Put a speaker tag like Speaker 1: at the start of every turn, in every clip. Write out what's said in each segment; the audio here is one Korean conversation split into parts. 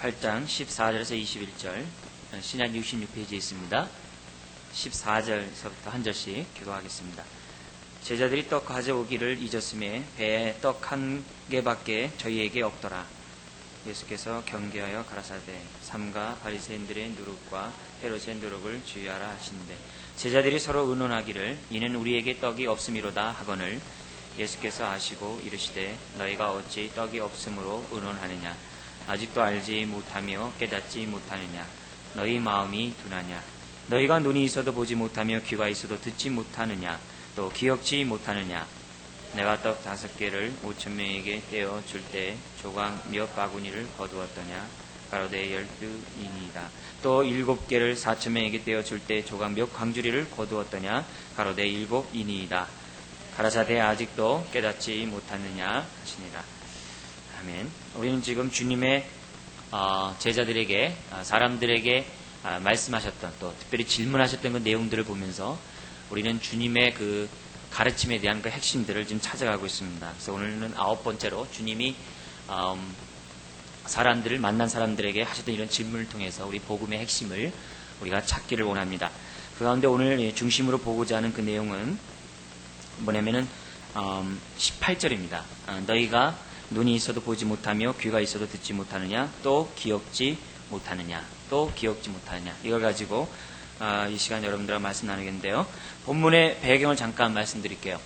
Speaker 1: 8장 14절에서 21절 신약 66페이지에 있습니다. 14절서부터 한 절씩 기도하겠습니다. 제자들이 떡 가져오기를 잊었음에 배에 떡 한 개밖에 저희에게 없더라. 예수께서 경계하여 가라사대 삼가 바리새인들의 누룩과 헤롯의 누룩을 주의하라 하시는데 제자들이 서로 의논하기를 이는 우리에게 떡이 없음이로다 하거늘 예수께서 아시고 이르시되 너희가 어찌 떡이 없음으로 의논하느냐 아직도 알지 못하며 깨닫지 못하느냐 너희 마음이 둔하냐 너희가 눈이 있어도 보지 못하며 귀가 있어도 듣지 못하느냐 또 기억지 못하느냐 내가 떡 5개를 5,000명에게 떼어 줄 때 조각 몇 바구니를 거두었더냐 가로되 12인이다. 또 7개를 4,000명에게 떼어 줄 때 조각 몇 광주리를 거두었더냐 가로되 7인이다. 가라사대 아직도 깨닫지 못하느냐 하시니라. 아멘. 우리는 지금 주님의 제자들에게 사람들에게 말씀하셨던 또 특별히 질문하셨던 그 내용들을 보면서 우리는 주님의 그 가르침에 대한 그 핵심들을 지금 찾아가고 있습니다. 그래서 오늘은 9번째로 주님이 사람들을 만난 사람들에게 하셨던 이런 질문을 통해서 우리 복음의 핵심을 우리가 찾기를 원합니다. 그 가운데 오늘 중심으로 보고자 하는 그 내용은 뭐냐면은 18절입니다. 너희가 눈이 있어도 보지 못하며 귀가 있어도 듣지 못하느냐 또 기억지 못하느냐 또 기억지 못하느냐 이걸 가지고 이 시간 여러분들과 말씀 나누겠는데요. 본문의 배경을 잠깐 말씀드릴게요.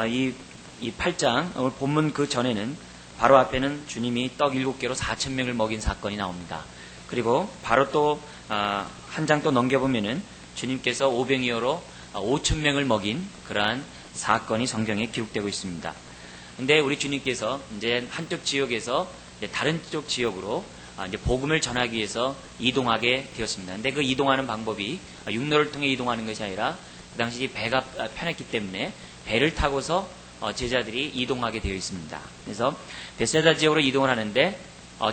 Speaker 1: 이 8장 오늘 본문 그 전에는 바로 앞에는 주님이 떡 7개로 4,000명을 먹인 사건이 나옵니다. 그리고 바로 또 한 장 또 넘겨보면은 주님께서 오병이어로 5,000명을 먹인 그러한 사건이 성경에 기록되고 있습니다. 근데 우리 주님께서 이제 한쪽 지역에서 이제 다른 쪽 지역으로 이제 복음을 전하기 위해서 이동하게 되었습니다. 근데 그 이동하는 방법이 육로를 통해 이동하는 것이 아니라 그 당시 배가 편했기 때문에 배를 타고서 제자들이 이동하게 되어 있습니다. 그래서 베세다 지역으로 이동을 하는데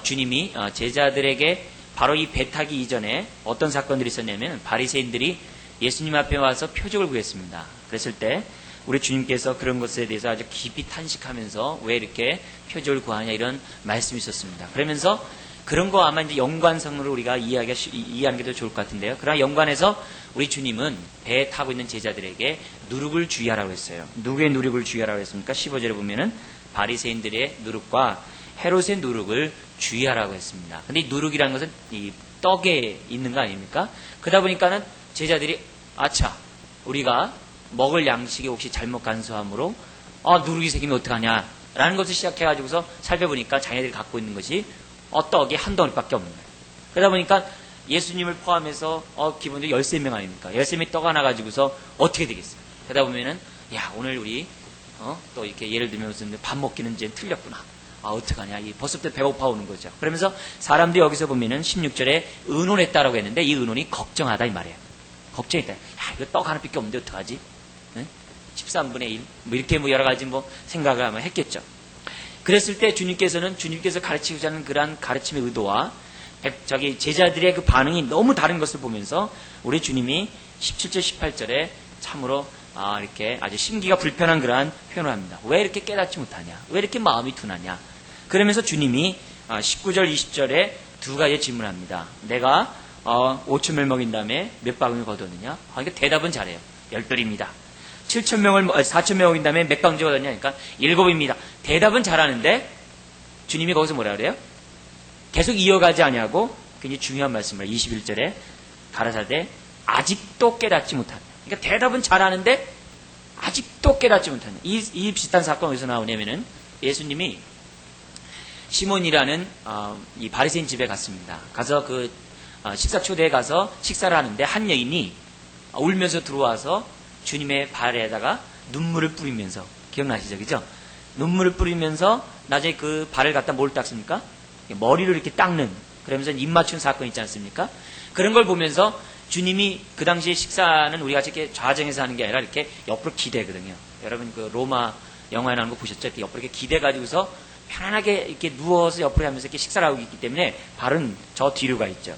Speaker 1: 주님이 제자들에게 바로 이 배 타기 이전에 어떤 사건들이 있었냐면 바리새인들이 예수님 앞에 와서 표적을 구했습니다. 그랬을 때 우리 주님께서 그런 것에 대해서 아주 깊이 탄식하면서 왜 이렇게 표적을 구하냐 이런 말씀이 있었습니다. 그러면서 그런 거 아마 이제 연관성으로 우리가 이해하는 게 더 좋을 것 같은데요. 그러나 연관해서 우리 주님은 배에 타고 있는 제자들에게 누룩을 주의하라고 했어요. 누구의 누룩을 주의하라고 했습니까? 15절에 보면은 바리새인들의 누룩과 헤롯의 누룩을 주의하라고 했습니다. 근데 이 누룩이라는 것은 이 떡에 있는 거 아닙니까? 그러다 보니까는 제자들이 아차 우리가 먹을 양식이 혹시 잘못 간수함으로 누룩이 생기면 어떡하냐 라는 것을 시작해가지고서 살펴보니까 자기들이 갖고 있는 것이 떡이 한 덩어리밖에 없는 거예요. 그러다 보니까 예수님을 포함해서 기본적으로 13명 아닙니까? 13명이 떡 하나 가지고서 어떻게 되겠어요? 그러다 보면은 야 오늘 우리 또 이렇게 예를 들면 무슨 밥 먹기는 이제 틀렸구나. 어떡하냐. 벌써부터 배고파 오는 거죠. 그러면서 사람들이 여기서 보면은 16절에 의논했다라고 했는데 이 의논이 걱정하다 이 말이에요. 걱정했다. 야 이거 떡 하나밖에 없는데 어떡하지? 13분의 1 뭐 이렇게 뭐 여러 가지 뭐 생각을 아마 했겠죠. 그랬을 때 주님께서 가르치고자 하는 그러한 가르침의 의도와 제자들의 그 반응이 너무 다른 것을 보면서 우리 주님이 17절 18절에 참으로 이렇게 아주 심기가 불편한 그러한 표현을 합니다. 왜 이렇게 깨닫지 못하냐? 왜 이렇게 마음이 둔하냐? 그러면서 주님이 19절 20절에 두 가지 질문합니다. 내가 5,000명을 먹인 다음에 몇 바구니를 거두었느냐? 그러니까 대답은 잘해요. 10돌입니다. 4,000명을 먹인 다음에 몇 방울 거뒀냐? 그러니까 7입니다. 대답은 잘하는데 주님이 거기서 뭐라 그래요? 계속 이어가지 아니하고 굉장히 중요한 말씀을 21절에 가라사대 아직도 깨닫지 못한다. 그러니까 대답은 잘하는데 아직도 깨닫지 못한다. 이 비슷한 사건이 어디서 나오냐면은 예수님이 시몬이라는 이 바리새인 집에 갔습니다. 가서 그 식사 초대에 가서 식사를 하는데 한 여인이 울면서 들어와서 주님의 발에다가 눈물을 뿌리면서 기억나시죠? 그죠? 눈물을 뿌리면서 나중에 그 발을 갖다 뭘 닦습니까? 머리를 이렇게 닦는 그러면서 입 맞춘 사건 있지 않습니까? 그런 걸 보면서 주님이 그 당시에 식사는 우리가 이렇게 좌정해서 하는 게 아니라 이렇게 옆으로 기대거든요. 여러분 그 로마 영화에 나오는 거 보셨죠? 이렇게 옆으로 이렇게 기대가지고서 편안하게 이렇게 누워서 옆으로 하면서 이렇게 식사를 하고 있기 때문에 발은 저 뒤로 가 있죠.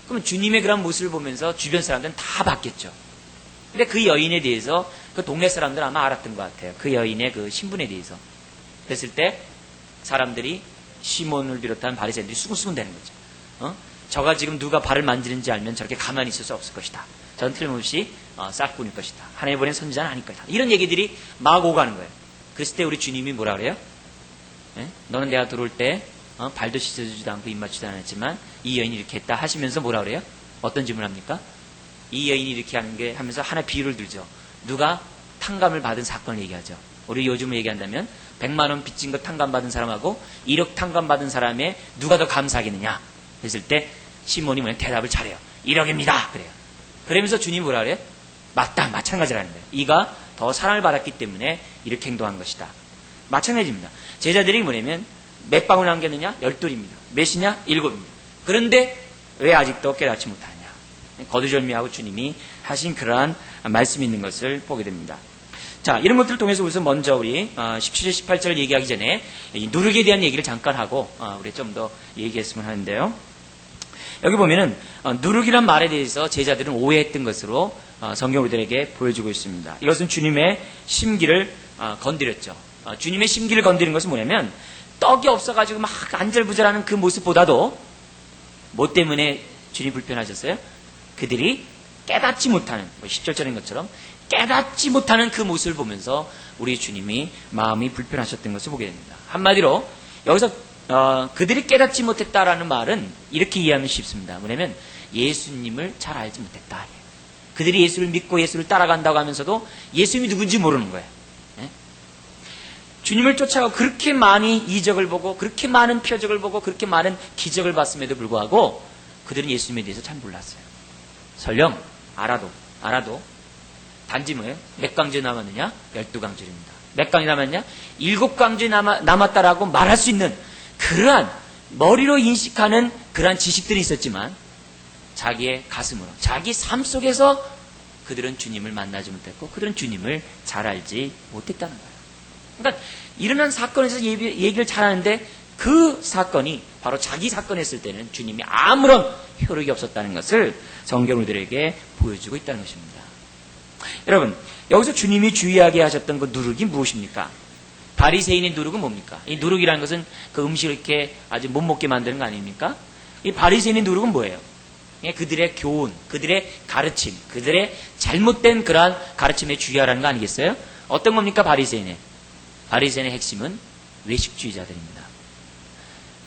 Speaker 1: 그럼 주님의 그런 모습을 보면서 주변 사람들은 다 봤겠죠. 근데 그 여인에 대해서 그 동네 사람들은 아마 알았던 것 같아요. 그 여인의 그 신분에 대해서. 그랬을 때 사람들이 시몬을 비롯한 바리새인들이 수근수근 되는 거죠. 저가 지금 누가 발을 만지는지 알면 저렇게 가만히 있을 수 없을 것이다. 전 틀림없이 싹군일 것이다. 하나님 보낸 선지자는 아닐 것이다. 이런 얘기들이 막 오가는 거예요. 그랬을 때 우리 주님이 뭐라 그래요? 너는 내가 들어올 때 발도 씻어주지도 않고 입 맞추지도 않았지만 이 여인이 이렇게 했다 하시면서 뭐라 그래요? 어떤 질문을 합니까? 이 여인이 이렇게 하는 게 하면서 하나 비유를 들죠. 누가 탕감을 받은 사건을 얘기하죠. 우리 요즘을 얘기한다면 100만 원 빚진 거 탕감받은 사람하고 1억 탕감받은 사람에 누가 더 감사하겠느냐 했을 때 시몬이 뭐냐 대답을 잘해요. 1억입니다. 그래요. 그러면서 주님이 뭐라 그래요? 맞다. 마찬가지라는 거예요. 이가 더 사랑을 받았기 때문에 이렇게 행동한 것이다. 마찬가지입니다. 제자들이 뭐냐면 몇 방울 남겼느냐? 12입니다. 몇이냐? 7입니다. 그런데 왜 아직도 깨닫지 못하느냐? 거두절미하고 주님이 하신 그러한 말씀이 있는 것을 보게 됩니다. 자, 이런 것들을 통해서 우선 먼저 우리 17절, 18절을 얘기하기 전에 이 누룩에 대한 얘기를 잠깐 하고 우리 좀 더 얘기했으면 하는데요. 여기 보면은 누룩이란 말에 대해서 제자들은 오해했던 것으로 성경 우리들에게 보여주고 있습니다. 이것은 주님의 심기를 건드렸죠. 주님의 심기를 건드린 것은 뭐냐면 떡이 없어가지고 막 안절부절하는 그 모습보다도 뭐 때문에 주님이 불편하셨어요? 그들이 깨닫지 못하는 10절절인 것처럼 깨닫지 못하는 그 모습을 보면서 우리 주님이 마음이 불편하셨던 것을 보게 됩니다. 한마디로 여기서 그들이 깨닫지 못했다라는 말은 이렇게 이해하면 쉽습니다. 뭐냐면 예수님을 잘 알지 못했다. 그들이 예수를 믿고 예수를 따라간다고 하면서도 예수님이 누군지 모르는 거예요. 주님을 쫓아가고 그렇게 많이 이적을 보고 그렇게 많은 표적을 보고 그렇게 많은 기적을 봤음에도 불구하고 그들은 예수님에 대해서 잘 몰랐어요. 설령 알아도 단지 뭐예요? 몇 강주 남았느냐? 12강주입니다. 몇 강이 남았냐? 7강주 남았다라고 말할 수 있는 그러한 머리로 인식하는 그러한 지식들이 있었지만 자기의 가슴으로 자기 삶 속에서 그들은 주님을 만나지 못했고 그들은 주님을 잘 알지 못했다는 거예요. 그러니까 일어난 사건에서 얘기를 잘하는데 그 사건이 바로 자기 사건이었을 때는 주님이 아무런 효력이 없었다는 것을 성경우들에게 보여주고 있다는 것입니다. 여러분, 여기서 주님이 주의하게 하셨던 그 누룩이 무엇입니까? 바리새인의 누룩은 뭡니까? 이 누룩이라는 것은 그 음식을 이렇게 아주 못 먹게 만드는 거 아닙니까? 이 바리새인의 누룩은 뭐예요? 그들의 교훈, 그들의 가르침, 그들의 잘못된 그러한 가르침에 주의하라는 거 아니겠어요? 어떤 겁니까? 바리새인의 핵심은 외식주의자들입니다.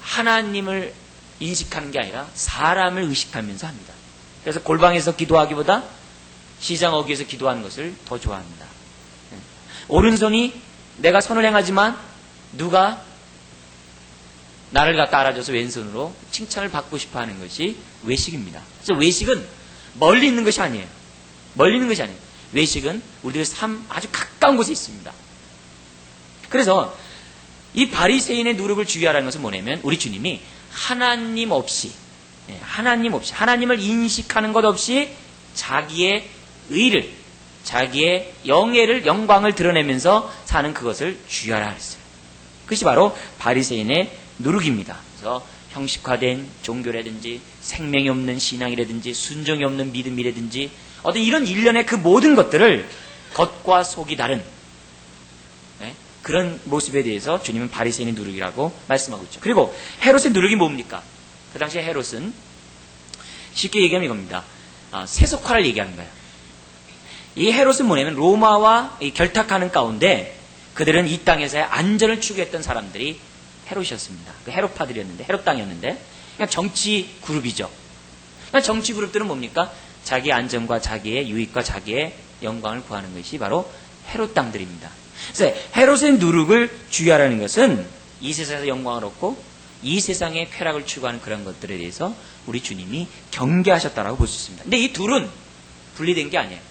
Speaker 1: 하나님을 인식하는 게 아니라 사람을 의식하면서 합니다. 그래서 골방에서 기도하기보다 시장 어귀에서 기도하는 것을 더 좋아합니다. 오른손이 내가 선을 행하지만 누가 나를 갖다 알아줘서 왼손으로 칭찬을 받고 싶어 하는 것이 외식입니다. 그래서 외식은 멀리 있는 것이 아니에요. 멀리 있는 것이 아니에요. 외식은 우리들의 삶 아주 가까운 곳에 있습니다. 그래서 이 바리새인의 누룩을 주의하라는 것은 뭐냐면 우리 주님이 하나님 없이 하나님을 인식하는 것 없이 자기의 의를 자기의 영광을 드러내면서 사는 그것을 주의하라 했어요. 그것이 바로 바리새인의 누룩입니다. 그래서 형식화된 종교라든지 생명이 없는 신앙이라든지 순종이 없는 믿음이라든지 어떤 이런 일련의 그 모든 것들을 겉과 속이 다른 그런 모습에 대해서 주님은 바리새인의 누룩이라고 말씀하고 있죠. 그리고 헤롯의 누룩이 뭡니까? 그 당시에 헤롯은 쉽게 얘기하면 이겁니다. 세속화를 얘기하는 거예요. 이 헤롯은 뭐냐면 로마와 결탁하는 가운데 그들은 이 땅에서의 안전을 추구했던 사람들이 헤롯이었습니다. 그 헤롯파들이었는데 헤롯 땅이었는데 그냥 정치 그룹이죠. 그러니까 정치 그룹들은 뭡니까? 자기의 안전과 자기의 유익과 자기의 영광을 구하는 것이 바로 헤롯 땅들입니다. 그래서 헤롯의 누룩을 주의하라는 것은 이 세상에서 영광을 얻고 이 세상의 쾌락을 추구하는 그런 것들에 대해서 우리 주님이 경계하셨다라고 볼 수 있습니다. 근데 이 둘은 분리된 게 아니에요.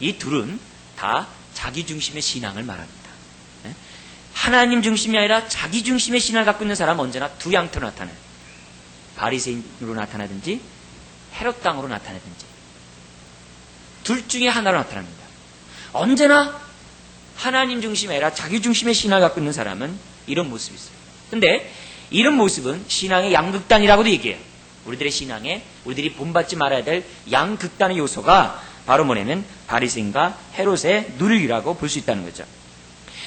Speaker 1: 이 둘은 다 자기 중심의 신앙을 말합니다. 하나님 중심이 아니라 자기 중심의 신앙을 갖고 있는 사람은 언제나 두 양태로 나타나요. 바리새인으로 나타나든지 헤롯 땅으로 나타나든지 둘 중에 하나로 나타납니다. 언제나 하나님 중심이 아니라 자기 중심의 신앙을 갖고 있는 사람은 이런 모습이 있어요. 근데 이런 모습은 신앙의 양극단이라고도 얘기해요. 우리들의 신앙에 우리들이 본받지 말아야 될 양극단의 요소가 바로 뭐냐면 바리새인과 헤롯의 누룩이라고 볼 수 있다는 거죠.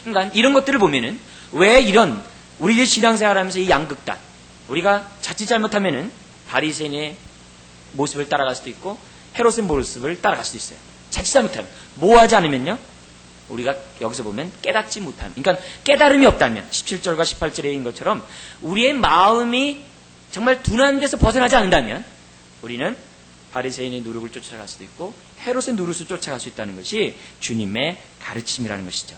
Speaker 1: 그러니까 이런 것들을 보면은 왜 이런 우리들 신앙생활하면서 이 양극단, 우리가 자칫 잘못하면은 바리새인의 모습을 따라갈 수도 있고 헤롯의 모습을 따라갈 수도 있어요. 자칫 잘못하면, 뭐하지 않으면요, 우리가 여기서 보면 깨닫지 못하면, 그러니까 깨달음이 없다면 17절과 18절인 것처럼 우리의 마음이 정말 둔한 데서 벗어나지 않는다면 우리는 바리새인의 누룩을 쫓아갈 수도 있고 헤롯의 누룩을 쫓아갈 수 있다는 것이 주님의 가르침이라는 것이죠.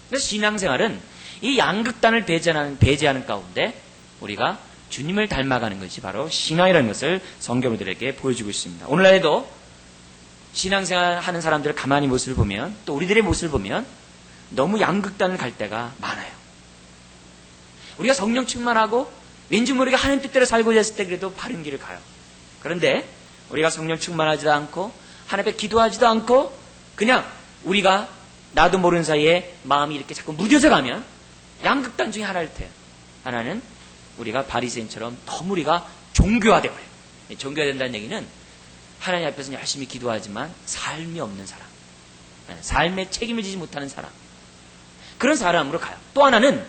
Speaker 1: 그래서 신앙생활은 이 양극단을 배제하는 가운데 우리가 주님을 닮아가는 것이 바로 신앙이라는 것을 성경들에게 보여주고 있습니다. 오늘날에도 신앙생활 하는 사람들을 가만히 모습을 보면, 또 우리들의 모습을 보면 너무 양극단을 갈 때가 많아요. 우리가 성령 충만하고 왠지 모르게 하나님 뜻대로 살고자 했을 때 그래도 바른 길을 가요. 그런데 우리가 성령 충만하지도 않고 하나님 앞에 기도하지도 않고 그냥 우리가 나도 모르는 사이에 마음이 이렇게 자꾸 무뎌져 가면 양극단 중에 하나일 테요. 하나는 우리가 바리새인처럼 너무 우리가 종교화되어 버려요. 종교화된다는 얘기는 하나님 앞에서는 열심히 기도하지만 삶이 없는 사람, 삶에 책임을 지지 못하는 사람, 그런 사람으로 가요. 또 하나는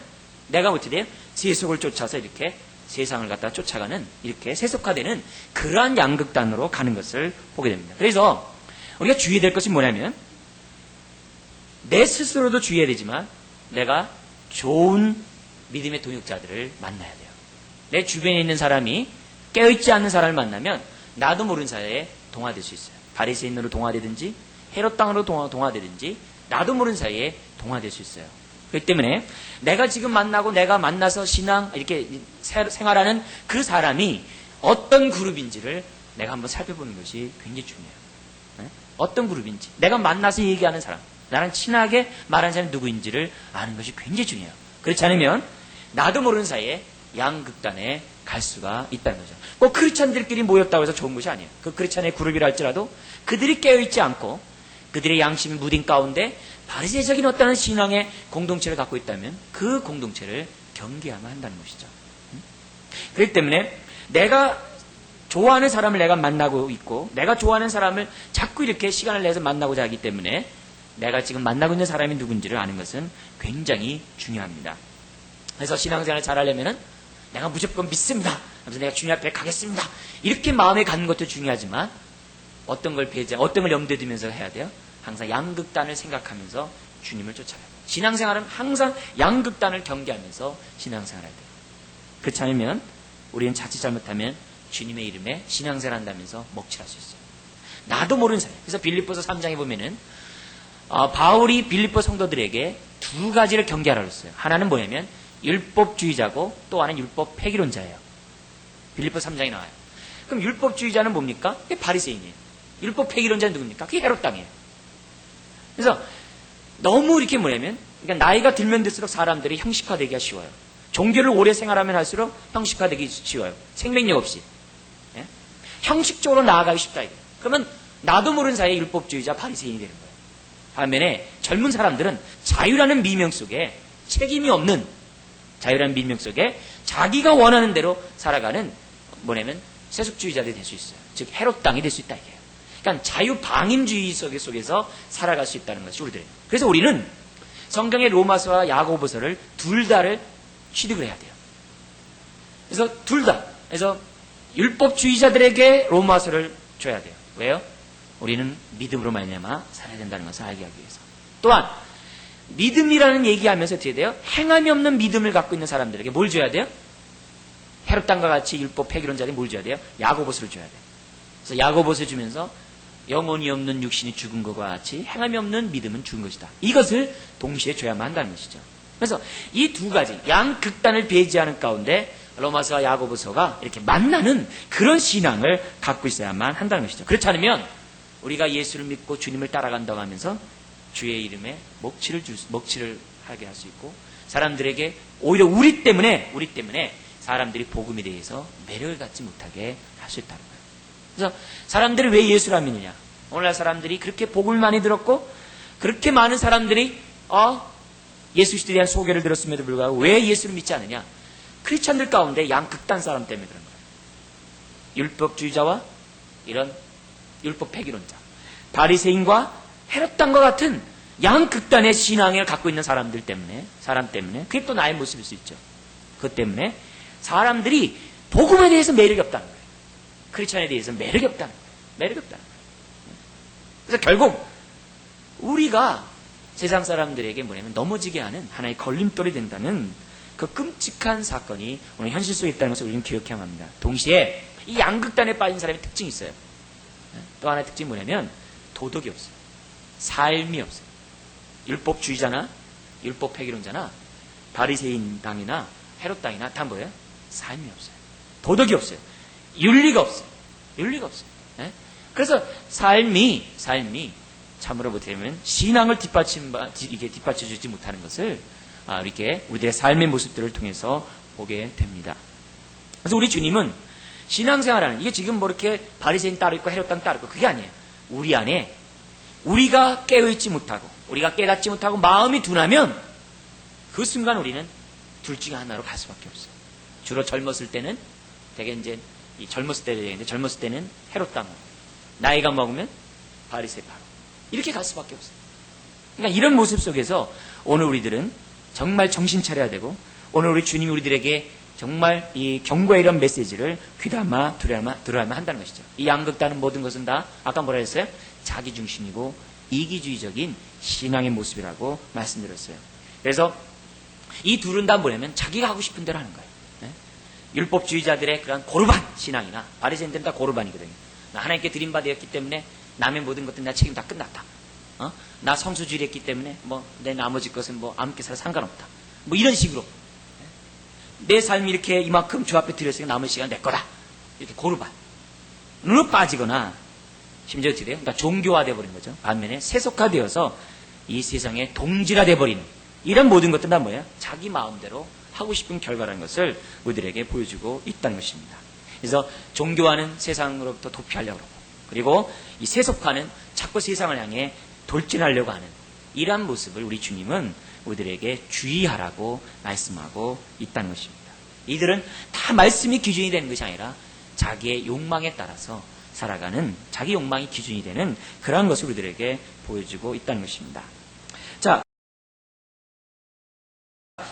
Speaker 1: 내가 어떻게 돼요? 세속을 쫓아서 이렇게 세상을 갖다 쫓아가는, 이렇게 세속화되는 그러한 양극단으로 가는 것을 보게 됩니다. 그래서 우리가 주의해야 될 것이 뭐냐면, 내 스스로도 주의해야 되지만 내가 좋은 믿음의 동역자들을 만나야 돼요. 내 주변에 있는 사람이 깨어있지 않는 사람을 만나면 나도 모르는 사이에 동화될 수 있어요. 바리새인으로 동화되든지 헤롯 땅으로 동화되든지 나도 모르는 사이에 동화될 수 있어요. 그렇기 때문에 내가 지금 만나고 내가 만나서 신앙 이렇게 생활하는 그 사람이 어떤 그룹인지를 내가 한번 살펴보는 것이 굉장히 중요해요. 네? 어떤 그룹인지, 내가 만나서 얘기하는 사람, 나랑 친하게 말하는 사람이 누구인지를 아는 것이 굉장히 중요해요. 그렇지 않으면 나도 모르는 사이에 양극단에 갈 수가 있다는 거죠. 꼭 크리스찬들끼리 모였다고 해서 좋은 것이 아니에요. 그 크리스찬의 그룹이라 할지라도 그들이 깨어있지 않고 그들의 양심이 무딘 가운데 바리새적인 어떤 신앙의 공동체를 갖고 있다면 그 공동체를 경계하면 한다는 것이죠. 그렇기 때문에 내가 좋아하는 사람을 내가 만나고 있고 내가 좋아하는 사람을 자꾸 이렇게 시간을 내서 만나고자 하기 때문에 내가 지금 만나고 있는 사람이 누군지를 아는 것은 굉장히 중요합니다. 그래서 신앙생활을 잘하려면은 내가 무조건 믿습니다. 그래서 내가 주님 앞에 가겠습니다. 이렇게 마음에 갖는 것도 중요하지만 어떤 걸 어떤 걸 염두에 두면서 해야 돼요? 항상 양극단을 생각하면서 주님을 쫓아가야 돼요. 신앙생활은 항상 양극단을 경계하면서 신앙생활을 해야 돼요. 그렇지 않으면 우리는 자칫 잘못하면 주님의 이름에 신앙생활 한다면서 먹칠할 수 있어요. 나도 모르는 사람. 그래서 빌립보서 3장에 보면은 바울이 빌립보 성도들에게 두 가지를 경계하라고 했어요. 하나는 뭐냐면 율법주의자고 또 하나는 율법 폐기론자예요. 빌립보 3장에 나와요. 그럼 율법주의자는 뭡니까? 그게 바리새인이에요. 율법 폐기론자는 누굽니까? 그게 헤롯 땅이에요. 그래서 너무 이렇게 뭐냐면, 그러니까 나이가 들면 들수록 사람들이 형식화되기가 쉬워요. 종교를 오래 생활하면 할수록 형식화되기 쉬워요. 생명력 없이. 예? 형식적으로 나아가기 쉽다 이거예요. 그러면 나도 모르는 사이에 율법주의자 바리새인이 되는 거예요. 반면에 젊은 사람들은 자유라는 미명 속에 책임이 없는, 자유라는 미명 속에 자기가 원하는 대로 살아가는 뭐냐면 세속주의자들이 될 수 있어요. 즉 헤롯 땅이 될 수 있다 이게요. 그러니까 자유방임주의 속에서 살아갈 수 있다는 것이 우리들이에요. 그래서 우리는 성경의 로마서와 야고보서를 둘 다를 취득을 해야 돼요. 그래서 둘 다. 그래서 율법주의자들에게 로마서를 줘야 돼요. 왜요? 우리는 믿음으로 말미암아 살아야 된다는 것을 알게 하기 위해서. 또한 믿음이라는 얘기하면서 어떻게 돼요? 행함이 없는 믿음을 갖고 있는 사람들에게 뭘 줘야 돼요? 헤롯 땅과 같이 율법 폐기론자들이 뭘 줘야 돼요? 야고보서를 줘야 돼요. 그래서 야고보서를 주면서 영혼이 없는 육신이 죽은 것과 같이 행함이 없는 믿음은 죽은 것이다. 이것을 동시에 줘야만 한다는 것이죠. 그래서 이 두 가지 양극단을 배제하는 가운데 로마서와 야고보서가 이렇게 만나는 그런 신앙을 갖고 있어야만 한다는 것이죠. 그렇지 않으면 우리가 예수를 믿고 주님을 따라간다고 하면서 주의 이름에 먹칠을 하게 할 수 있고 사람들에게 오히려 우리 때문에 사람들이 복음에 대해서 매력을 갖지 못하게 할 수 있다는 거예요. 그래서 사람들이 왜 예수를 안 믿느냐? 오늘날 사람들이 그렇게 복음을 많이 들었고 그렇게 많은 사람들이 예수 그리스도에 대한 소개를 들었음에도 불구하고 왜 예수를 믿지 않느냐? 크리스찬들 가운데 양극단 사람 때문에 그런 거예요. 율법주의자와 이런 율법 폐기론자, 바리새인과 헤롯 땅과 같은 양극단의 신앙을 갖고 있는 사람 때문에 그게 또 나의 모습일 수 있죠. 그것 때문에 사람들이 복음에 대해서 매력이 없다는 거예요. 크리스천에 대해서 매력이 없다는 거예요. 매력이 없다는 거예요. 그래서 결국 우리가 세상 사람들에게 뭐냐면 넘어지게 하는 하나의 걸림돌이 된다는 그 끔찍한 사건이 오늘 현실 속에 있다는 것을 우리는 기억해야 합니다. 동시에 이 양극단에 빠진 사람의 특징이 있어요. 또 하나의 특징이 뭐냐면 도덕이 없어요. 삶이 없어요. 율법주의자나 율법 폐기론자나 바리새인 당이나 헤롯 당이나 다 뭐예요? 삶이 없어요. 도덕이 없어요. 윤리가 없어요. 윤리가 없어요. 네? 그래서 삶이 참으로 보태면 신앙을 뒷받쳐주지 못하는 것을 이렇게 우리들의 삶의 모습들을 통해서 보게 됩니다. 그래서 우리 주님은 신앙생활하는 이게 지금 뭐 이렇게 바리새인 따로 있고 헤롯 당 따로 있고 그게 아니에요. 우리 안에 우리가 깨어있지 못하고 우리가 깨닫지 못하고 마음이 둔하면 그 순간 우리는 둘 중에 하나로 갈 수밖에 없어요. 주로 젊었을 때는 되게 이제 젊었을 때 되는데 젊었을 때는 헤롯 당으로 나이가 먹으면 바리새파로 이렇게 갈 수밖에 없어요. 그러니까 이런 모습 속에서 오늘 우리들은 정말 정신 차려야 되고 오늘 우리 주님이 우리들에게 정말 이 경고의 이런 메시지를 귀담아 들어야만 한다는 것이죠. 이 양극단은 모든 것은 다 아까 뭐라 했어요? 자기중심이고 이기주의적인 신앙의 모습이라고 말씀드렸어요. 그래서 이 둘은 다 뭐냐면 자기가 하고 싶은 대로 하는 거예요. 네? 율법주의자들의 그런 고르반 신앙이나 바리새인들은 다 고르반이거든요. 하나님께 드림받았기 때문에 남의 모든 것들은 나 책임 다 끝났다. 나 성수주의했기 때문에 뭐 내 나머지 것은 뭐 아무께 살아 상관없다. 뭐 이런 식으로 내 삶이 이렇게 이만큼 주 앞에 드렸으니까 남은 시간 내 거다. 이렇게 고르반으로 빠지거나 심지어 어떻게 돼요? 그러니까 종교화되어 버린 거죠. 반면에 세속화되어서 이 세상에 동질화되어 버리는 이런 모든 것들은 다 뭐예요? 자기 마음대로 하고 싶은 결과라는 것을 우리들에게 보여주고 있다는 것입니다. 그래서 종교화는 세상으로부터 도피하려고 그러고 그리고 이 세속화는 자꾸 세상을 향해 돌진하려고 하는 이러한 모습을 우리 주님은 우리들에게 주의하라고 말씀하고 있다는 것입니다. 이들은 다 말씀이 기준이 되는 것이 아니라 자기의 욕망에 따라서 살아가는 자기 욕망이 기준이 되는 그러한 것을 우리들에게 보여주고 있다는 것입니다. 자,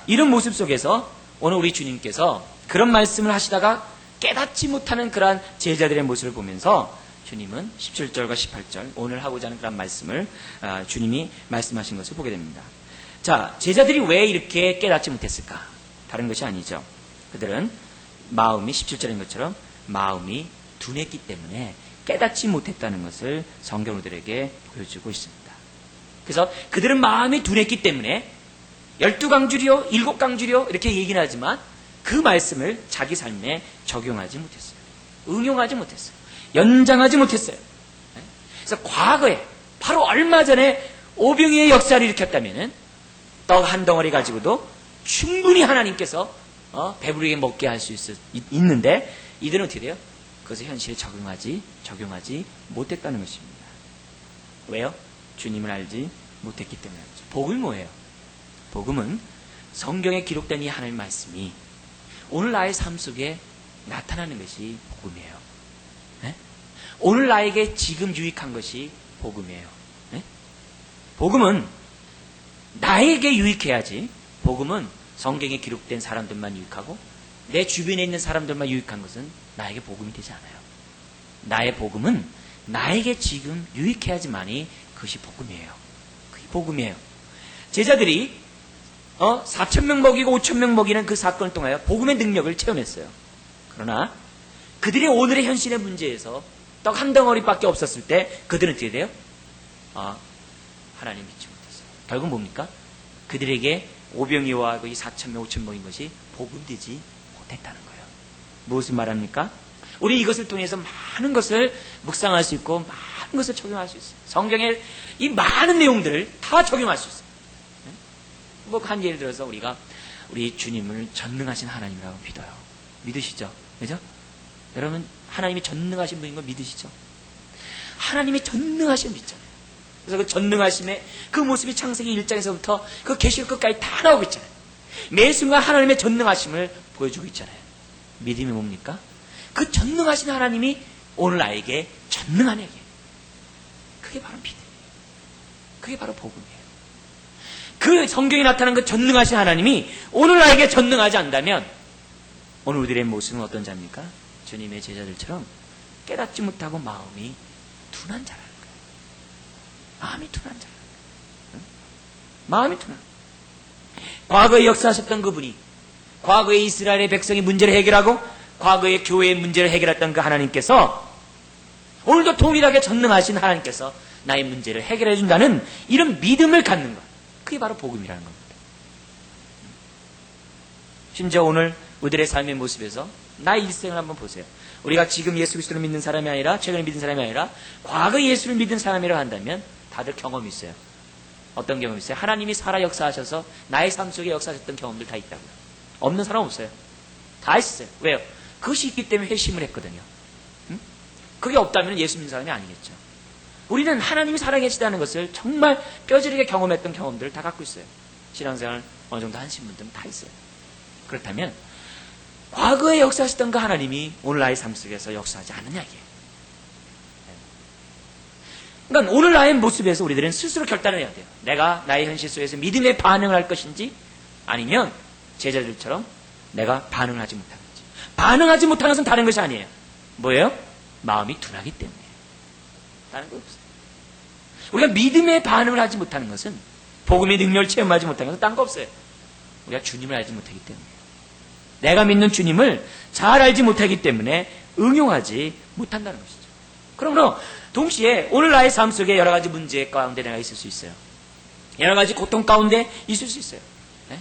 Speaker 1: 이런 모습 속에서 오늘 우리 주님께서 그런 말씀을 하시다가 깨닫지 못하는 그러한 제자들의 모습을 보면서 주님은 17절과 18절 오늘 하고자 하는 그런 말씀을 주님이 말씀하신 것을 보게 됩니다. 자, 제자들이 왜 이렇게 깨닫지 못했을까? 다른 것이 아니죠. 그들은 마음이 17절인 것처럼 마음이 둔했기 때문에 깨닫지 못했다는 것을 성경들에게 보여주고 있습니다. 그래서 그들은 마음이 둔했기 때문에 12강줄이요 7강줄이요 이렇게 얘기는 하지만 그 말씀을 자기 삶에 적용하지 못했어요. 응용하지 못했어요. 연장하지 못했어요. 그래서 과거에 바로 얼마 전에 오병이의 역사를 일으켰다면 떡 한 덩어리 가지고도 충분히 하나님께서 배부르게 먹게 할 수 있는데 이들은 어떻게 돼요? 그것을 현실에 적용하지 못했다는 것입니다. 왜요? 주님을 알지 못했기 때문이죠. 복음이 뭐예요? 복음은 성경에 기록된 이 하나님의 말씀이 오늘 나의 삶 속에 나타나는 것이 복음이에요. 네? 오늘 나에게 지금 유익한 것이 복음이에요. 네? 복음은 나에게 유익해야지. 복음은 성경에 기록된 사람들만 유익하고 내 주변에 있는 사람들만 유익한 것은 나에게 복음이 되지 않아요. 나의 복음은 나에게 지금 유익해야지만이 그것이 복음이에요. 그게 복음이에요. 제자들이 4,000명 먹이고 5,000명 먹이는 그 사건을 통하여 복음의 능력을 체험했어요. 그러나 그들의 오늘의 현실의 문제에서 떡 한 덩어리밖에 없었을 때 그들은 어떻게 돼요? 하나님 믿지 못했어요. 결국 뭡니까? 그들에게 오병이와 이 4,000명 5,000명인 것이 복음되지 못했다는 거예요. 무엇을 말합니까? 우리 이것을 통해서 많은 것을 묵상할 수 있고 많은 것을 적용할 수 있어요. 성경의 이 많은 내용들을 다 적용할 수 있어요. 뭐 한 예를 들어서 우리가 우리 주님을 전능하신 하나님이라고 믿어요. 믿으시죠? 그죠? 여러분 하나님이 전능하신 분인 거 믿으시죠? 하나님이 전능하신 분 있잖아요. 그래서 그 전능하심의 그 모습이 창세기 1장에서부터 그 계시록 끝까지 다 나오고 있잖아요. 매 순간 하나님의 전능하심을 보여주고 있잖아요. 믿음이 뭡니까? 그 전능하신 하나님이 오늘 나에게 전능한 에게 그게 바로 믿음이에요. 그게 바로 복음이에요. 그 성경에 나타난 그 전능하신 하나님이 오늘 나에게 전능하지 않다면 오늘 우리들의 모습은 어떤 자입니까? 주님의 제자들처럼 깨닫지 못하고 마음이 둔한 자라는 거예요. 마음이 둔한 자라는 거예요. 마음이 둔한 거예요. 과거에 역사하셨던 그분이, 과거에 이스라엘의 백성이 문제를 해결하고 과거에 교회의 문제를 해결했던 그 하나님께서 오늘도 동일하게 전능하신 하나님께서 나의 문제를 해결해 준다는 이런 믿음을 갖는 것, 그게 바로 복음이라는 겁니다. 심지어 오늘 우리들의 삶의 모습에서 나의 일생을 한번 보세요. 우리가 지금 예수 그리스도를 믿는 사람이 아니라, 최근에 믿은 사람이 아니라 과거 예수를 믿은 사람이라고 한다면 다들 경험이 있어요. 어떤 경험이 있어요? 하나님이 살아 역사하셔서 나의 삶 속에 역사하셨던 경험들 다 있다고요. 없는 사람 없어요. 다 있어요. 왜요? 그것이 있기 때문에 회심을 했거든요. 그게 없다면 예수 믿는 사람이 아니겠죠. 우리는 하나님이 살아계시다는 것을 정말 뼈저리게 경험했던 경험들을 다 갖고 있어요. 신앙생활 어느 정도 하신 분들은 다 있어요. 그렇다면 과거에 역사하셨던 그 하나님이 오늘 나의 삶 속에서 역사하지 않느냐 이게. 그러니까 오늘 나의 모습에서 우리들은 스스로 결단을 해야 돼요. 내가 나의 현실 속에서 믿음의 반응을 할 것인지, 아니면 제자들처럼 내가 반응을 하지 못하는지. 반응하지 못하는 것은 다른 것이 아니에요. 뭐예요? 마음이 둔하기 때문에. 다른 거 없어요. 우리가 믿음의 반응을 하지 못하는 것은, 복음의 능력을 체험하지 못하는 것은 딴 거 없어요. 우리가 주님을 알지 못하기 때문에. 내가 믿는 주님을 잘 알지 못하기 때문에 응용하지 못한다는 것이죠. 그러므로 동시에 오늘 나의 삶 속에 여러 가지 문제 가운데 내가 있을 수 있어요. 여러 가지 고통 가운데 있을 수 있어요. 네?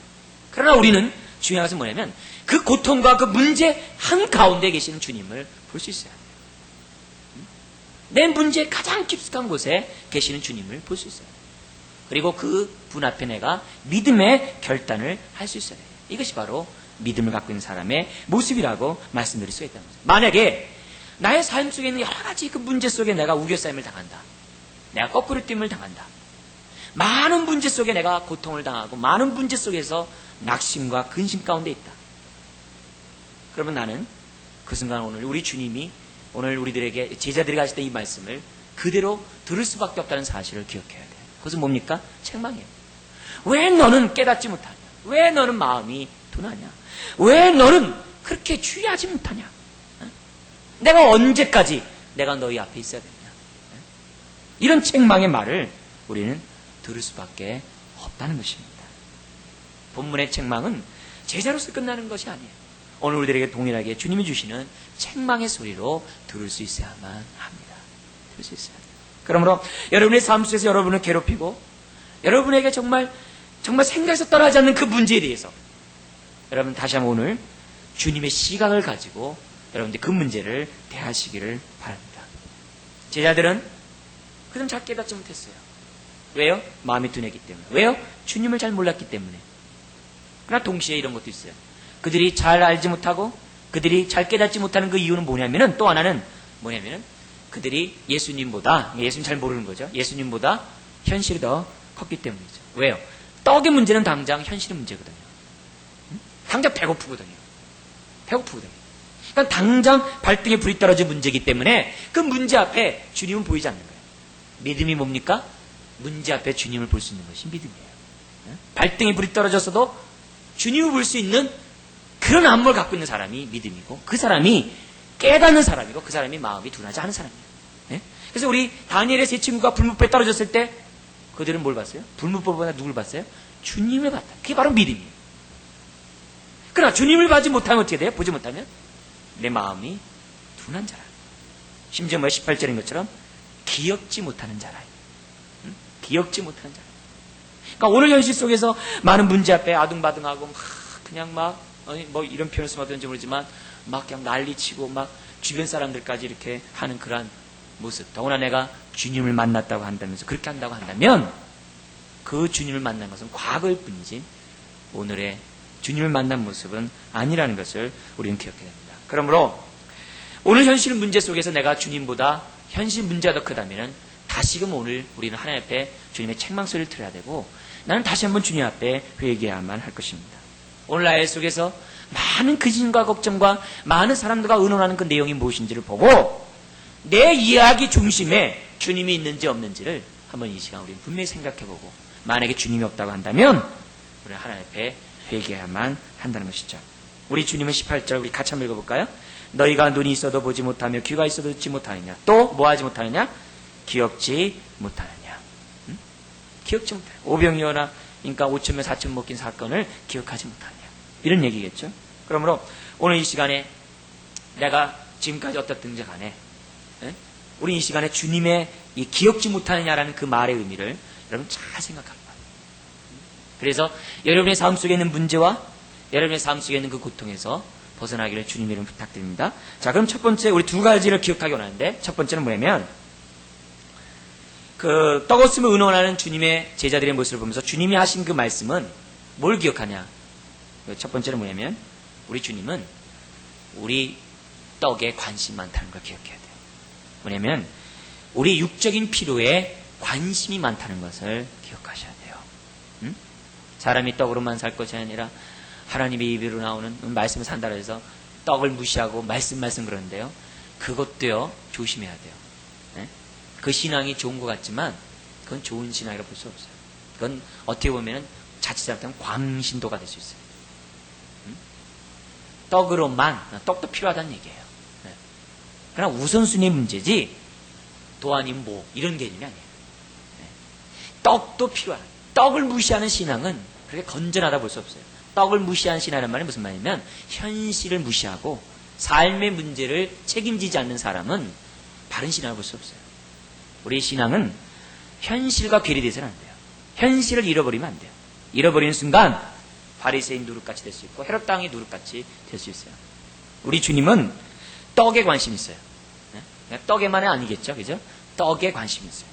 Speaker 1: 그러나 우리는 중요한 것은 뭐냐면 그 고통과 그 문제 한가운데 계시는 주님을 볼 수 있어야 돼요. 내 문제의 가장 깊숙한 곳에 계시는 주님을 볼 수 있어요. 그리고 그 분 앞에 내가 믿음의 결단을 할 수 있어야 돼요. 이것이 바로 믿음을 갖고 있는 사람의 모습이라고 말씀드릴 수 있다는 거죠. 만약에 나의 삶 속에 있는 여러 가지 그 문제 속에 내가 우겨싸임을 당한다. 내가 거꾸로 뛴을 당한다. 많은 문제 속에 내가 고통을 당하고 많은 문제 속에서 낙심과 근심 가운데 있다. 그러면 나는 그 순간 오늘 우리 주님이 오늘 우리들에게 제자들이 하실 때 이 말씀을 그대로 들을 수밖에 없다는 사실을 기억해야 돼요. 그것은 뭡니까? 책망이에요. 왜 너는 깨닫지 못하냐? 왜 너는 마음이 둔하냐? 왜 너는 그렇게 주의하지 못하냐? 내가 언제까지 내가 너희 앞에 있어야 되냐? 이런 책망의 말을 우리는 들을 수밖에 없다는 것입니다. 본문의 책망은 제자로서 끝나는 것이 아니에요. 오늘 우리들에게 동일하게 주님이 주시는 책망의 소리로 들을 수 있어야만 합니다. 들을 수 있어야 돼요. 그러므로 여러분의 삶 속에서 여러분을 괴롭히고 여러분에게 정말 생각에서 떠나지 않는 그 문제에 대해서 여러분 다시 한번 오늘 주님의 시각을 가지고 여러분들 그 문제를 대하시기를 바랍니다. 제자들은 그좀 잘 깨닫지 못했어요. 왜요? 마음이 둔했기 때문에. 왜요? 주님을 잘 몰랐기 때문에. 그러나 동시에 이런 것도 있어요. 그들이 잘 알지 못하고 그들이 잘 깨닫지 못하는 그 이유는 뭐냐면은, 또 하나는 뭐냐면은 그들이 예수님보다, 예수님 잘 모르는 거죠. 예수님보다 현실이 더 컸기 때문이죠. 왜요? 떡의 문제는 당장 현실의 문제거든요. 당장 배고프거든요. 그러니까 당장 발등에 불이 떨어진 문제이기 때문에 그 문제 앞에 주님은 보이지 않는 거예요. 믿음이 뭡니까? 문제 앞에 주님을 볼 수 있는 것이 믿음이에요. 발등에 불이 떨어졌어도 주님을 볼 수 있는 그런 안목을 갖고 있는 사람이 믿음이고, 그 사람이 깨닫는 사람이고, 그 사람이 마음이 둔하지 않은 사람이에요. 그래서 우리 다니엘의 세 친구가 불못불에 떨어졌을 때 그들은 뭘 봤어요? 불못불보다 누굴 봤어요? 주님을 봤다. 그게 바로 믿음이에요. 그러나 주님을 보지 못하면 어떻게 돼요? 보지 못하면 내 마음이 둔한 자라. 심지어 18절인 것처럼 기억지 못하는 자라. 기억지 못하는 자라. 그러니까 오늘 현실 속에서 많은 문제 앞에 아둥바둥하고 그냥 뭐 이런 표현을 쓰면 어떤지 모르지만 막 그냥 난리치고 막 주변 사람들까지 이렇게 하는 그러한 모습. 더구나 내가 주님을 만났다고 한다면서 그렇게 한다고 한다면 그 주님을 만난 것은 과거일 뿐이지 오늘의 주님을 만난 모습은 아니라는 것을 우리는 기억해야 됩니다. 그러므로 오늘 현실 문제 속에서 내가 주님보다 현실 문제가 더 크다면 다시금 오늘 우리는 하나님 앞에 주님의 책망 소리를 들어야 되고, 나는 다시 한번 주님 앞에 회개해야만 할 것입니다. 오늘 나의 속에서 많은 근심과 걱정과 많은 사람들과 의논하는 그 내용이 무엇인지를 보고 내 이야기 중심에 주님이 있는지 없는지를 한번 이 시간 우리는 분명히 생각해보고, 만약에 주님이 없다고 한다면 우리는 하나님 앞에 회개해야만 한다는 것이죠. 우리 주님은 18절 우리 같이 한번 읽어볼까요? 너희가 눈이 있어도 보지 못하며 귀가 있어도 듣지 못하느냐. 또 뭐하지 못하느냐? 기억지 못하느냐. 응? 기억지 못하느냐. 오병이어나 그러니까 5,000명 4,000명 먹긴 사건을 기억하지 못하느냐. 이런 얘기겠죠. 그러므로 오늘 이 시간에 내가 지금까지 어떻든지 간에 우리 이 시간에 주님의 이 기억지 못하느냐라는 그 말의 의미를 여러분 잘 생각합니다. 그래서 여러분의 삶 속에 있는 문제와 여러분의 삶 속에 있는 그 고통에서 벗어나기를 주님 이름 부탁드립니다. 자, 그럼 첫 번째 우리 두 가지를 기억하기 원하는데 첫 번째는 뭐냐면 그 떡 없음을 의논하는 주님의 제자들의 모습을 보면서 주님이 하신 그 말씀은 뭘 기억하냐? 첫 번째는 뭐냐면 우리 주님은 우리 떡에 관심 많다는 걸 기억해야 돼요. 뭐냐면 우리 육적인 필요에 관심이 많다는 것을 기억하셔야 돼요. 응? 사람이 떡으로만 살 것이 아니라 하나님의 입으로 나오는 말씀을 산다고 해서 떡을 무시하고 말씀 그러는데요. 그것도요 조심해야 돼요. 네? 그 신앙이 좋은 것 같지만 그건 좋은 신앙이라고 볼 수 없어요. 그건 어떻게 보면 자칫 잘못하면 광신도가 될 수 있어요. 응? 떡도 필요하다는 얘기예요. 네. 그러나 우선순위 문제지 도 아니면 뭐 이런 개념이 아니에요. 네. 떡도 필요한 떡을 무시하는 신앙은 그렇게 건전하다 볼 수 없어요. 떡을 무시하는 신앙이란 말은 무슨 말이냐면 현실을 무시하고 삶의 문제를 책임지지 않는 사람은 바른 신앙을 볼 수 없어요. 우리 신앙은 현실과 괴리돼서는 안 돼요. 현실을 잃어버리면 안 돼요. 잃어버리는 순간 바리새인 누룩같이 될 수 있고 헤롯 당의 누룩같이 될 수 있어요. 우리 주님은 떡에 관심이 있어요. 네? 떡에만이 아니겠죠, 그죠? 떡에 관심이 있어요.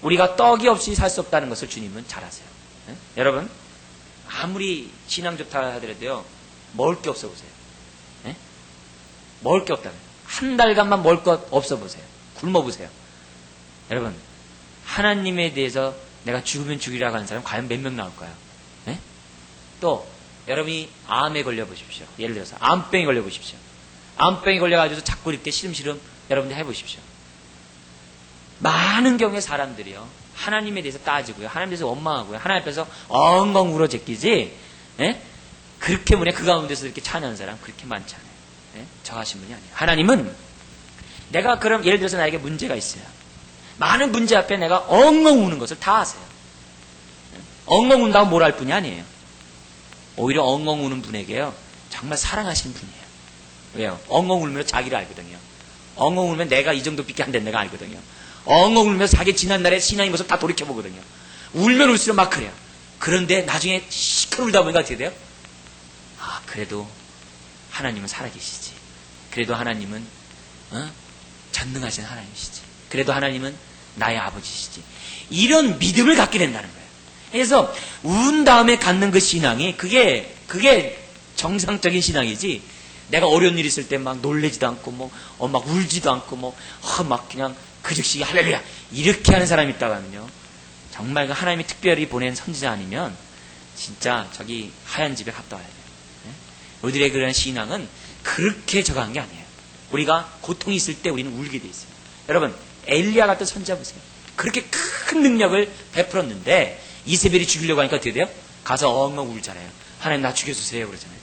Speaker 1: 우리가 떡이 없이 살 수 없다는 것을 주님은 잘 아세요. 네? 여러분 아무리 신앙 좋다 하더라도요 먹을 게 없어 보세요. 네? 먹을 게 없다면 한 달간만 먹을 것 없어 보세요. 굶어 보세요. 여러분 하나님에 대해서 내가 죽으면 죽이라고 하는 사람 과연 몇 명 나올까요? 네? 또 여러분이 암에 걸려 보십시오. 예를 들어서 암병에 걸려 보십시오. 암병에 걸려가지고 자꾸 이렇게 시름시름 여러분들 해보십시오. 많은 경우에 사람들이요 하나님에 대해서 따지고요, 하나님에 대해서 원망하고요, 하나님 앞에서 엉엉 울어 제끼지, 예? 그렇게 뭐냐 그 가운데서 이렇게 찬양하는 사람 그렇게 많지 않아요. 예? 저 하신 분이 아니에요. 하나님은 내가 그럼 예를 들어서 나에게 문제가 있어요. 많은 문제 앞에 내가 엉엉 우는 것을 다 아세요. 예? 엉엉 운다고 뭘 할 분이 아니에요. 오히려 엉엉 우는 분에게요 정말 사랑하시는 분이에요. 왜요? 엉엉 울면 자기를 알거든요. 엉엉 울면 내가 이 정도밖에 안 된 내가 알거든요. 엉엉 울면서 자기 지난날의 신앙의 모습 다 돌이켜보거든요. 울면 울수록 막 그래요. 그런데 나중에 시끄러 울다 보니까 어떻게 돼요? 아, 그래도 하나님은 살아계시지. 그래도 하나님은 전능하신 하나님이시지. 그래도 하나님은 나의 아버지시지. 이런 믿음을 갖게 된다는 거예요. 그래서 운 다음에 갖는 그 신앙이 그게 정상적인 신앙이지. 내가 어려운 일 있을 때 막 놀래지도 않고 막 울지도 않고 막 그냥 그 즉시 할렐루야 이렇게 하는 사람이 있다고 하면요 정말 그 하나님이 특별히 보낸 선지자 아니면 진짜 저기 하얀 집에 갔다 와야 돼요. 네? 우리들의 그런 신앙은 그렇게 저거한 게 아니에요. 우리가 고통이 있을 때 우리는 울게 돼 있어요. 여러분 엘리야 같은 선지자 보세요. 그렇게 큰 능력을 베풀었는데 이세벨이 죽이려고 하니까 어떻게 돼요? 가서 엉엉 울잖아요. 하나님 나 죽여주세요 그러잖아요.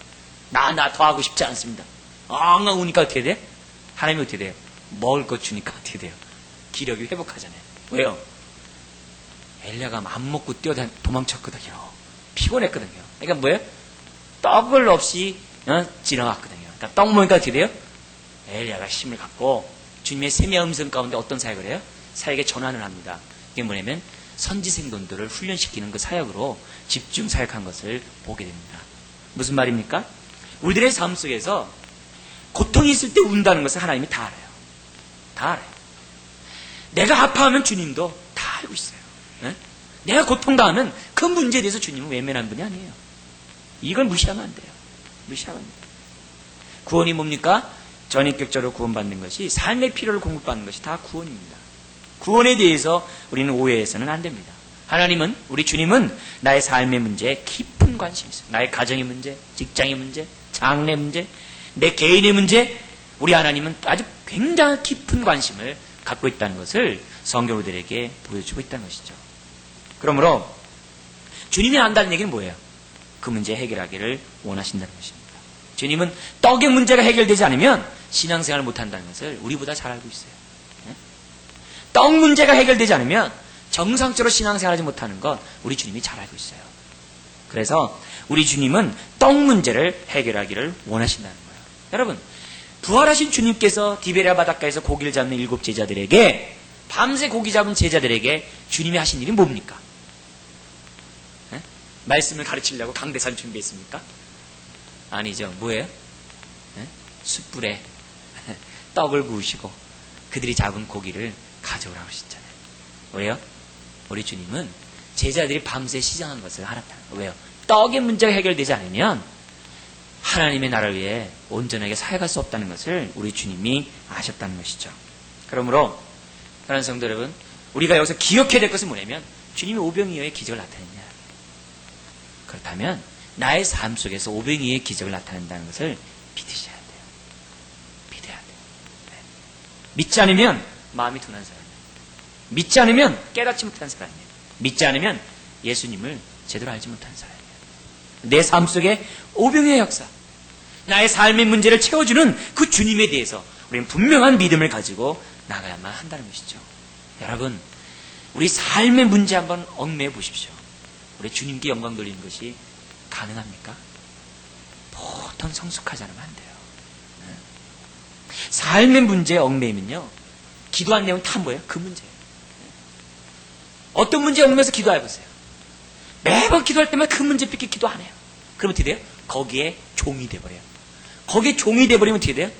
Speaker 1: 나 더 하고 싶지 않습니다. 엉엉 우니까 어떻게 돼? 하나님이 어떻게 돼요? 먹을 것 주니까 어떻게 돼요? 기력이 회복하잖아요. 왜요? 엘리야가 안 먹고 도망쳤거든요. 피곤했거든요. 그러니까 뭐예요? 떡을 없이 지나갔거든요. 그러니까 떡 먹으니까 어떻게 돼요? 엘리야가 힘을 갖고 주님의 세미한 음성 가운데 어떤 사역을 해요? 사역에 전환을 합니다. 이게 뭐냐면 선지생돈들을 훈련시키는 그 사역으로 집중 사역한 것을 보게 됩니다. 무슨 말입니까? 우리들의 삶 속에서 고통이 있을 때 운다는 것을 하나님이 다 알아요. 다 알아요. 내가 아파하면 주님도 다 알고 있어요. 네? 내가 고통당하면 그 문제에 대해서 주님은 외면한 분이 아니에요. 이걸 무시하면 안 돼요. 무시하면 안 돼요. 구원이 뭡니까? 전인격적으로 구원받는 것이 삶의 필요를 공급받는 것이 다 구원입니다. 구원에 대해서 우리는 오해해서는 안 됩니다. 하나님은 우리 주님은 나의 삶의 문제에 깊은 관심이 있어요. 나의 가정의 문제, 직장의 문제, 장래 문제, 내 개인의 문제 우리 하나님은 아주 굉장히 깊은 관심을 갖고 있다는 것을 성경 우리들에게 보여주고 있다는 것이죠. 그러므로 주님이 안다는 얘기는 뭐예요? 그 문제 해결하기를 원하신다는 것입니다. 주님은 떡의 문제가 해결되지 않으면 신앙생활을 못한다는 것을 우리보다 잘 알고 있어요. 떡 문제가 해결되지 않으면 정상적으로 신앙생활하지 못하는 것 우리 주님이 잘 알고 있어요. 그래서 우리 주님은 떡 문제를 해결하기를 원하신다는 거예요. 여러분, 부활하신 주님께서 디베랴 바닷가에서 고기를 잡는 7 제자들에게, 밤새 고기 잡은 제자들에게 주님이 하신 일이 뭡니까? 말씀을 가르치려고 강대산 준비했습니까? 아니죠. 뭐예요? 숯불에 떡을 구우시고 그들이 잡은 고기를 가져오라고 하셨잖아요. 왜요? 우리 주님은 제자들이 밤새 시장한 것을 하라는 거예요. 왜요? 떡의 문제가 해결되지 않으면 하나님의 나라를 위해 온전하게 살아갈 수 없다는 것을 우리 주님이 아셨다는 것이죠. 그러므로 사랑하는 성도 여러분, 우리가 여기서 기억해야 될 것은 뭐냐면 주님이 오병이어의 기적을 나타냈냐. 그렇다면 나의 삶 속에서 오병이어의 기적을 나타낸다는 것을 믿으셔야 돼요. 믿어야 돼요. 네. 믿지 않으면 마음이 둔한 사람이에요. 믿지 않으면 깨닫지 못한 사람이에요. 믿지 않으면 예수님을 제대로 알지 못한 사람이에요. 내 삶 속에 오병이어의 역사, 나의 삶의 문제를 채워주는 그 주님에 대해서 우리는 분명한 믿음을 가지고 나가야만 한다는 것이죠. 여러분, 우리 삶의 문제 한번 얽매여 보십시오. 우리 주님께 영광 돌리는 것이 가능합니까? 보통 성숙하지 않으면 안 돼요. 삶의 문제에 얽매이면요, 기도한 내용은 다 뭐예요? 그 문제예요. 어떤 문제에 얽매여서 기도해보세요. 매번 기도할 때마다 그 문제 뺏기 기도 안 해요. 그러면 어떻게 돼요? 거기에 종이 돼버려요. 거기에 종이 돼버리면 어떻게 돼요?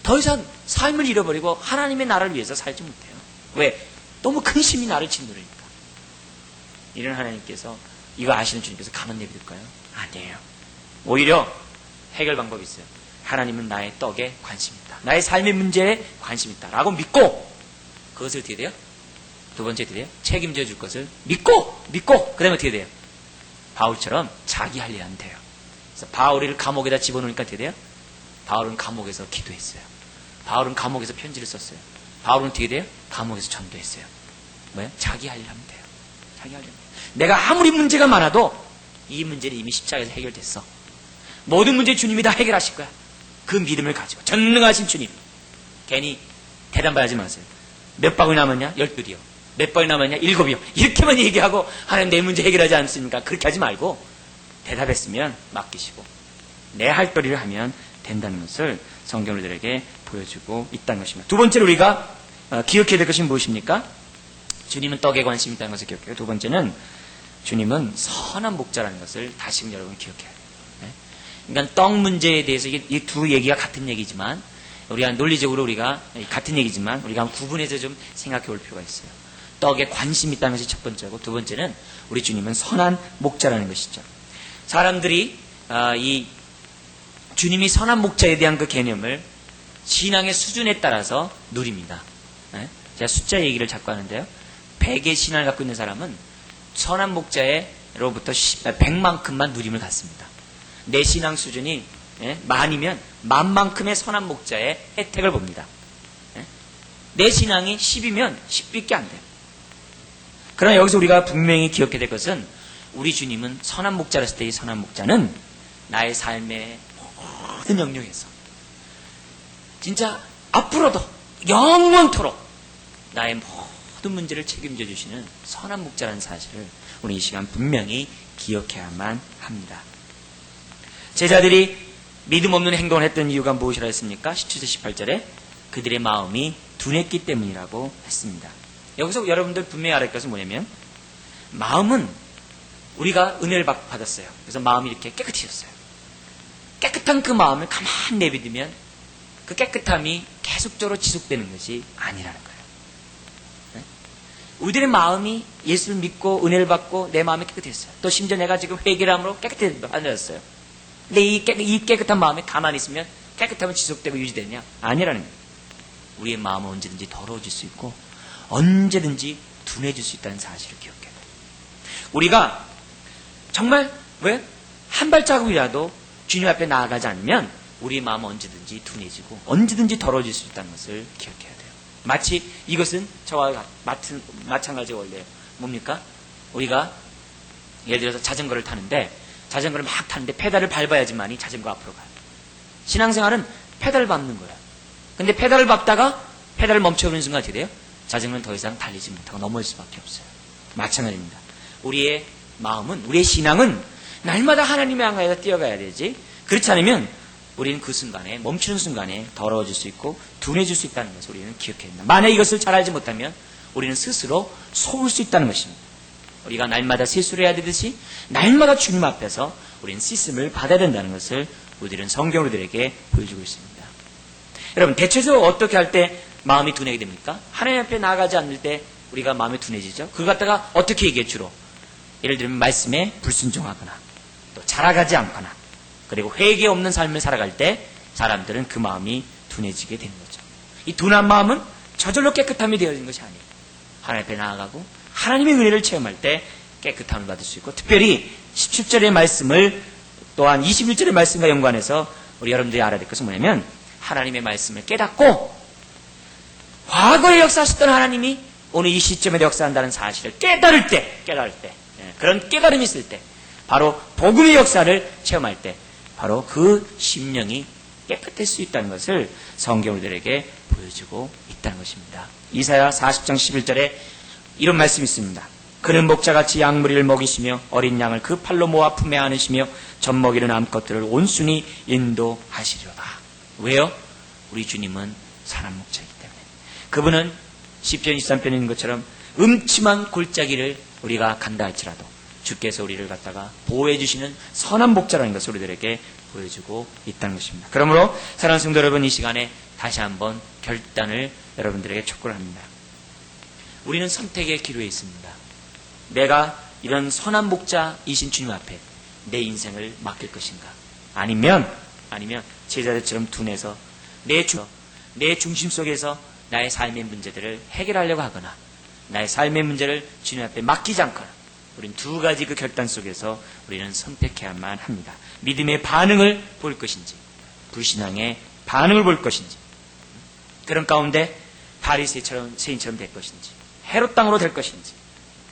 Speaker 1: 더 이상 삶을 잃어버리고 하나님의 나라를 위해서 살지 못해요. 왜? 너무 근심이 나를 짓누르니까. 이런 하나님께서, 이거 아시는 주님께서 가만 내버릴까요? 아니에요. 오히려 해결 방법이 있어요. 하나님은 나의 떡에 관심 있다. 나의 삶의 문제에 관심 있다. 라고 믿고, 그것을 어떻게 돼요? 두 번째 어떻게 돼요? 책임져 줄 것을 믿고, 그 다음에 어떻게 돼요? 바울처럼 자기 할 일 하면 돼요. 그래서 바울을 감옥에다 집어넣으니까 어떻게 돼요? 바울은 감옥에서 기도했어요. 바울은 감옥에서 편지를 썼어요. 바울은 어떻게 돼요? 감옥에서 전도했어요. 뭐예요? 자기 할 일 하면 돼요. 자기 할 일. 내가 아무리 문제가 많아도 이 문제는 이미 십자가에서 해결됐어. 모든 문제 주님이 다 해결하실 거야. 그 믿음을 가지고 전능하신 주님. 괜히 대담하지 마세요. 몇 방울 남았냐? 12이요. 몇 방울 남았냐? 7이요. 이렇게만 얘기하고 하나님 내 문제 해결하지 않습니까? 그렇게 하지 말고 대답했으면 맡기시고 내 할 도리를 하면 된다는 것을 성경을 우리들에게 보여주고 있다는 것입니다. 두 번째로 우리가 기억해야 될 것이 무엇입니까? 주님은 떡에 관심이 있다는 것을 기억해요. 두 번째는 주님은 선한 목자라는 것을 다시금 여러분 기억해야 돼요. 네? 그러니까 떡 문제에 대해서 이 두 얘기가 같은 얘기지만 우리가 논리적으로 우리가 같은 얘기지만 우리가 구분해서 좀 생각해 볼 필요가 있어요. 떡에 관심이 있다는 것이 첫 번째고, 두 번째는 우리 주님은 선한 목자라는 것이죠. 사람들이 이 주님이 선한 목자에 대한 그 개념을 신앙의 수준에 따라서 누립니다. 네? 제가 숫자 얘기를 자꾸 하는데요. 100의 신앙을 갖고 있는 사람은 선한 목자로부터 100만큼만 누림을 갖습니다. 내 신앙 수준이 만이면 만만큼의 선한 목자의 혜택을 봅니다. 내 신앙이 10이면 10밖에 안 돼요. 그러나 여기서 우리가 분명히 기억해야 될 것은 우리 주님은 선한 목자였을 때 이 선한 목자는 나의 삶의 모든 영역에서 진짜 앞으로도 영원토록 나의 모든 문제를 책임져 주시는 선한 목자라는 사실을 우리 이 시간 분명히 기억해야만 합니다. 제자들이 믿음 없는 행동을 했던 이유가 무엇이라 했습니까? 17절 18절에 그들의 마음이 둔했기 때문이라고 했습니다. 여기서 여러분들 분명히 알아야 할 것은 뭐냐면 마음은 우리가 은혜를 받았어요. 그래서 마음이 이렇게 깨끗해졌어요. 깨끗한 그 마음을 가만히 내비두면 그 깨끗함이 계속적으로 지속되는 것이 아니라는 거예요. 네? 우리들의 마음이 예수를 믿고 은혜를 받고 내 마음이 깨끗했어요. 또 심지어 내가 지금 회개를 함으로 깨끗해졌어요. 근데 이 깨끗한 마음이 가만히 있으면 깨끗함은 지속되고 유지되느냐? 아니라는 거예요. 우리의 마음은 언제든지 더러워질 수 있고 언제든지 둔해질 수 있다는 사실을 기억해야 돼요. 우리가 정말 한 발자국이라도 주님 앞에 나아가지 않으면 우리의 마음은 언제든지 둔해지고 언제든지 더러워질 수 있다는 것을 기억해야 돼요. 마치 이것은 저와 마찬가지 원리예요. 뭡니까? 우리가 예를 들어서 자전거를 타는데 자전거를 막 타는데 페달을 밟아야지만이 자전거 앞으로 가요. 신앙생활은 페달을 밟는 거예요. 근데 페달을 밟다가 페달을 멈춰버리는 순간 어떻게 돼요? 자전거는 더 이상 달리지 못하고 넘어질 수밖에 없어요. 마찬가지입니다. 우리의 마음은, 우리의 신앙은 날마다 하나님의 안가에서 뛰어가야 되지. 그렇지 않으면 우리는 그 순간에, 멈추는 순간에 더러워질 수 있고 둔해질 수 있다는 것을 우리는 기억해야 된다. 만약 이것을 잘 알지 못하면 우리는 스스로 속을 수 있다는 것입니다. 우리가 날마다 세수를 해야 되듯이 날마다 주님 앞에서 우리는 씻음을 받아야 된다는 것을 우리들은 성경으로 우리들에게 보여주고 있습니다. 여러분, 대체적으로 어떻게 할 때 마음이 둔해게 됩니까? 하나님 앞에 나아가지 않을 때 우리가 마음이 둔해지죠. 그걸 갖다가 어떻게 얘기해 주로? 예를 들면 말씀에 불순종하거나 또 자라가지 않거나 그리고 회개 없는 삶을 살아갈 때 사람들은 그 마음이 둔해지게 되는 거죠. 이 둔한 마음은 저절로 깨끗함이 되어진 것이 아니에요. 하나님 앞에 나아가고 하나님의 은혜를 체험할 때 깨끗함을 받을 수 있고, 특별히 17절의 말씀을 또한 21절의 말씀과 연관해서 우리 여러분들이 알아야 될 것은 뭐냐면 하나님의 말씀을 깨닫고 과거에 역사하셨던 하나님이 오늘 이 시점에 역사한다는 사실을 깨달을 때 그런 깨달음이 있을 때 바로 복음의 역사를 체험할 때 바로 그 심령이 깨끗할 수 있다는 것을 성경들에게 보여주고 있다는 것입니다. 이사야 40장 11절에 이런 말씀이 있습니다. 그는 목자같이 양무리를 먹이시며 어린 양을 그 팔로 모아 품에 안으시며 젖먹이는 암컷들을 온순히 인도하시리로다. 왜요? 우리 주님은 사람 목자이기 때문에. 그분은 시편 23편에 있는 것처럼 음침한 골짜기를 우리가 간다 할지라도 주께서 우리를 갖다가 보호해 주시는 선한 목자라는 것을 우리들에게 보여주고 있다는 것입니다. 그러므로 사랑하는 성도 여러분, 이 시간에 다시 한번 결단을 여러분들에게 촉구를 합니다. 우리는 선택의 기로에 있습니다. 내가 이런 선한 목자이신 주님 앞에 내 인생을 맡길 것인가? 아니면 제자들처럼 둔해서 내 중심 속에서 나의 삶의 문제들을 해결하려고 하거나 나의 삶의 문제를 주님 앞에 맡기지 않거나, 우리는 두 가지 그 결단 속에서 우리는 선택해야만 합니다. 믿음의 반응을 볼 것인지 불신앙의 반응을 볼 것인지, 그런 가운데 바리새인처럼 될 것인지 헤롯 땅으로 될 것인지,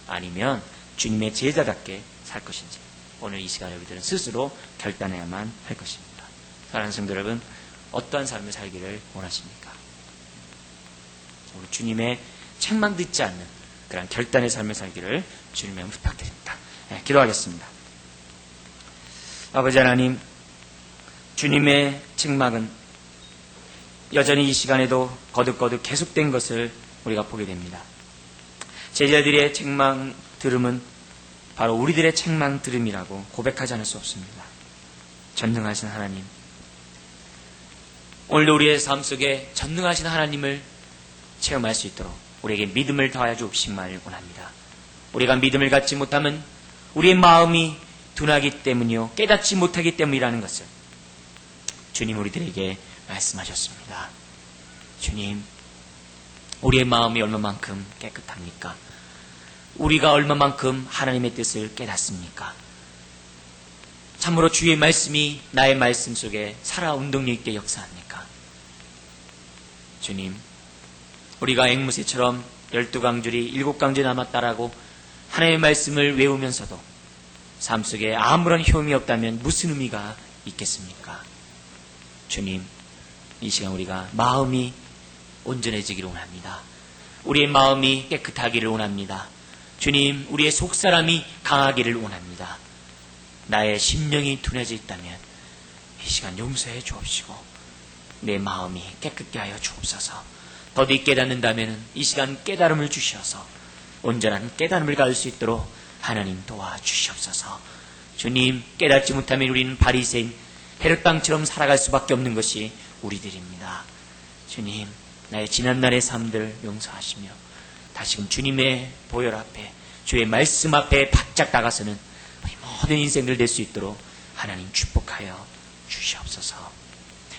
Speaker 1: 아니면 주님의 제자답게 살 것인지, 오늘 이 시간에 우리들은 스스로 결단해야만 할 것입니다. 사랑하는 성도 여러분, 어떠한 삶을 살기를 원하십니까? 우리 주님의 책망 듣지 않는 그런 결단의 삶을 살기를 주님의 부탁드립니다. 네, 기도하겠습니다. 아버지 하나님, 주님의 책망은 여전히 이 시간에도 거듭거듭 계속된 것을 우리가 보게 됩니다. 제자들의 책망 들음은 바로 우리들의 책망 들음이라고 고백하지 않을 수 없습니다. 전능하신 하나님, 오늘도 우리의 삶 속에 전능하신 하나님을 체험할 수 있도록 우리에게 믿음을 더하여 주옵시기를 원합니다. 우리가 믿음을 갖지 못하면 우리의 마음이 둔하기 때문이요, 깨닫지 못하기 때문이라는 것을 주님 우리들에게 말씀하셨습니다. 주님, 우리의 마음이 얼마만큼 깨끗합니까? 우리가 얼마만큼 하나님의 뜻을 깨닫습니까? 참으로 주의 말씀이 나의 말씀 속에 살아 운동력 있게 역사합니까? 주님, 우리가 앵무새처럼 12강줄이 7강줄이 남았다라고 하나님의 말씀을 외우면서도 삶 속에 아무런 효험이 없다면 무슨 의미가 있겠습니까? 주님, 이 시간 우리가 마음이 온전해지기를 원합니다. 우리의 마음이 깨끗하기를 원합니다. 주님, 우리의 속사람이 강하기를 원합니다. 나의 심령이 둔해져 있다면 이 시간 용서해 주옵시고 내 마음이 깨끗게 하여 주옵소서. 더디 깨닫는다면 이 시간 깨달음을 주시어서 온전한 깨달음을 가질 수 있도록 하나님 도와주시옵소서. 주님, 깨닫지 못하면 우리는 바리새인 헤롯 땅처럼 살아갈 수밖에 없는 것이 우리들입니다. 주님, 나의 지난날의 삶들 용서하시며 다시금 주님의 보혈 앞에, 주의 말씀 앞에 바짝 나가서는 우리 모든 인생들 될 수 있도록 하나님 축복하여 주시옵소서.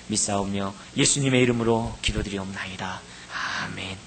Speaker 1: 믿사오며 예수님의 이름으로 기도드리옵나이다. 아멘.